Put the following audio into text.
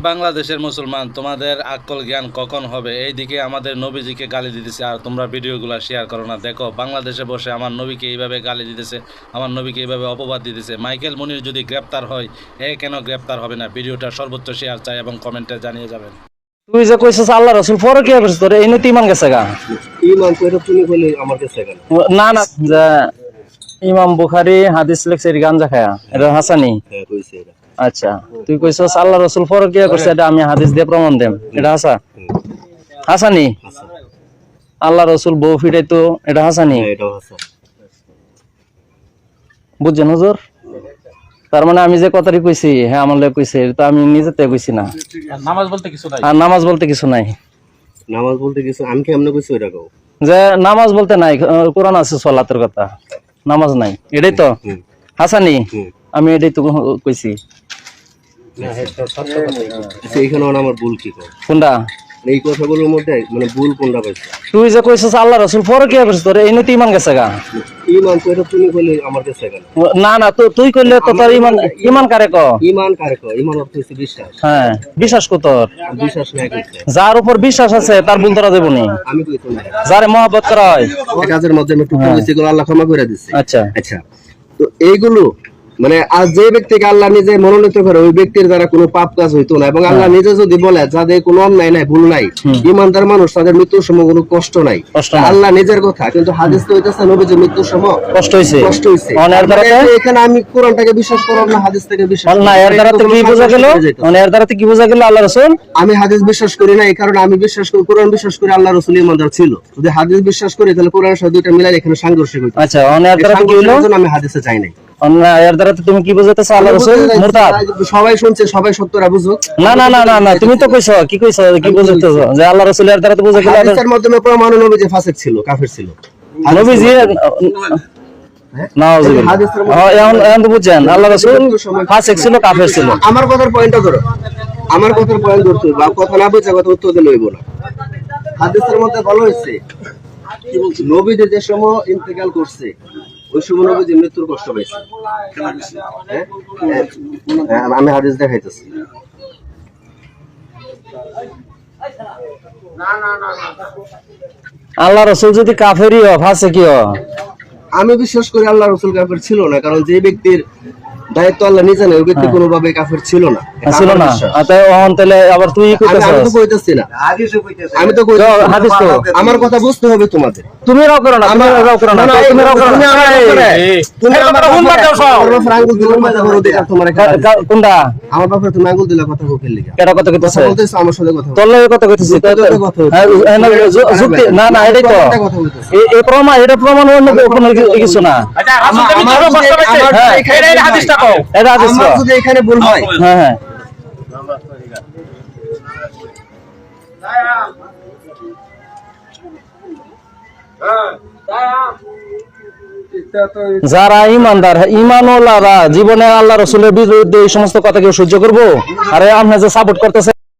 বাংলাদেশের মুসলমান, তোমাদের আকল জ্ঞান কখন হবে? এইদিকে আমাদের নবীজিকে গালি দিতেছে আর তোমরা ভিডিওগুলো শেয়ার করো না। দেখো বাংলাদেশে বসে আমার নবীকে এইভাবে গালি দিতেছে, আমার নবীকে এইভাবে অপবাদ দিতেছে। মাইকেল মুনির যদি গ্রেপ্তার হয়, কেন গ্রেপ্তার হবে না? ভিডিওটা সর্বোচ্চ শেয়ার চাই এবং কমেন্টে জানিয়ে যাবেন। তুই যে কইছিস আল্লাহ রাসূল পরে কি করছিস? তোর এই নীতি ইমান গেছে গা। ইমান কইরা তুমি বলে আমার কাছে কেন? না না, যে ইমাম বুখারী হাদিস লিখছে গাঞ্জা খায়া, এটা হাসানি? হ্যাঁ কইছে এটা। আচ্ছা, তুই কইছিস আল্লাহ রাসূল পরে কি করছে, এটা আমি হাদিস দিয়ে প্রমাণ দেম, এটা হাসানি? আল্লাহ রাসূল বউ ফিরাইতো, এটা হাসানি? হ্যাঁ এটাও হাসান। বুঝছেন হুজুর? তার মানে আমি যে কথাটি কইছি, হ্যাঁ আমার লাগে কইছে, এটা আমি নিজেতে কইছি না। নামাজ বলতে কিছু নাই, আর নামাজ বলতে কিছু নাই। নামাজ বলতে কিছু আমি কেমনে কইছি ওটা কও? যে নামাজ বলতে নাই, কোরআন আছে সালাতের কথা, নামাজ নাই, এটাই তো হাসানি? আমি এটাই তো কইছি। না এটা সত্য কথা। এইখানে আমার ভুল কি কও? কোনটা? এই কথাগুলোর মধ্যে মানে ভুল কোনটা পাইছো? তুই যে কইছিস আল্লাহ রাসূল পরে কি করছিস, তোর এই নীতি ইমান গেছে গা। ইমান কইরা তুমি বলে আমার কাছে কেন? না না, তুই কইলে তো তোর ইমান, ইমান কারে ক? ইমান কারে কও? ইমান অর্থ হচ্ছে বিশ্বাস। হ্যাঁ, বিশ্বাস কো তোর? বিশ্বাস নাই কইছে। যার উপর বিশ্বাস আছে তার ভুল ধরা দেবনি। আমি কইতো না। যারে মহব্বত করা হয়, এই কাজের মধ্যে আমি টুকু কইছি এগুলো আল্লাহ ক্ষমা করে দিছে। আচ্ছা আচ্ছা, তো এইগুলো মানে আজ যে ব্যক্তিকে আল্লাহ নিজে মনোনীত করে ওই ব্যক্তির দ্বারা কোনো পাপ কাজ হইতো না, এবং আল্লাহ নিজে যদি বলে যাদের কোনো অন্যায় নাই, ভুল নাই, ইমানদার মানুষ তাদের মৃত্যুর সময় কোনো কষ্ট নাই, আল্লাহ নিজের কথা। কিন্তু হাদিস তো হইতাছে নবীজির মৃত্যুর সময় কষ্ট হইছে। এখানে আমি কোরআনটাকে বিশ্বাস করব না, হাদিস থেকে বিশ্বাস না, এর দ্বারা কি বোঝা গেল? এর দ্বারা কি বোঝা গেল আল্লাহ রাসূল? আমি হাদিস বিশ্বাস করি না, এই কারণে আমি বিশ্বাস করি কোরআন বিশ্বাস করি আল্লাহ রাসূল ইমানদার ছিল। যদি হাদিস বিশ্বাস করি তাহলে কোরআনের সাথে দুইটা মিলাই এখানে সাংঘর্ষিক হইতো। আচ্ছা, এর দ্বারা কি হলো? আমি হাদিসে যাই নাই। এর দ্বারা তুমি কি বুঝাইতেছ? আল্লাহ রাসূল মুরতাদ? সবাই শুনছে, সবাই সত্যটা বুঝুক। না না না না না, তুমি তো কইছো, কি কইছো, কি বুঝাইতেছ যে আল্লাহ রাসূল এর দ্বারা তো বুঝা গেল হাদিসের মাধ্যমে প্রমাণ নবী যে ফাসিক ছিল, কাফের ছিল। নবীজি নাউজুবিল্লাহ, এখন তো বুঝছেন আল্লাহ রাসূল ফাসিক ছিল, কাফের ছিল। আমার কথার পয়েন্টটা ধরো, আমার কথার পয়েন্ট ধরতে বা কথা না বুঝে কথা উত্তর দিলে হইব না। হাদিসের মধ্যে বলা হয়েছে নবী যে সময় ইন্তেকাল করছে ওই সময় নবী মৃত্যুর কষ্ট পাইছে। আমি হাদিস দেখাইতেছি। আল্লাহ রাসূল যদি কাফেরই হয়, ফাসিকই হয়, আমি বিশ্বাস করি আল্লাহ রাসূল কাফের ছিল না, কারণ যে ব্যক্তির দায়িত্ব আল্লাহ নিজে নেয় ওই ব্যক্তি কোনোভাবে কাফের ছিল না। ছিল না? তাহলে আবার তুই কইতেছস? আমি তো কইতেছি না, আমি তো কই হাদিস তো আমার কথা বুঝতে হবে তোমাদের। তুমি রাও করো না, তুমি রাও করো না, তুমি রাও করো না, তুমি আমার ফোন বাজাওছ, আমার আঙ্গুল দিলে মজা করে দিলা তোমার কোনটা? আমার বাপরে তুমি আঙ্গুল দিলা কথা কইতে লাগা। কেডা কথা কইতেছ? বলতেছ আমার সাথে কথা, তোর লাগে কথা কইতেছি। যুক্তি না না, এটাই তো এই প্রমাণ, এটা প্রমাণ অন্য কোনো কিছু না। আচ্ছা আসলে তুমি ধরো কষ্ট পাইছে, এই হাদিসটা কও, এটা হাদিস আমার যদি এখানে ভুল হয়, হ্যাঁ হ্যাঁ, যারা ইমানদার, ইমানওয়ালারা জীবনে আল্লাহ রাসূলের বিরুদ্ধে এই সমস্ত কথা কেউ সহ্য করবো? আরে আপনি যে সাপোর্ট করতেছেন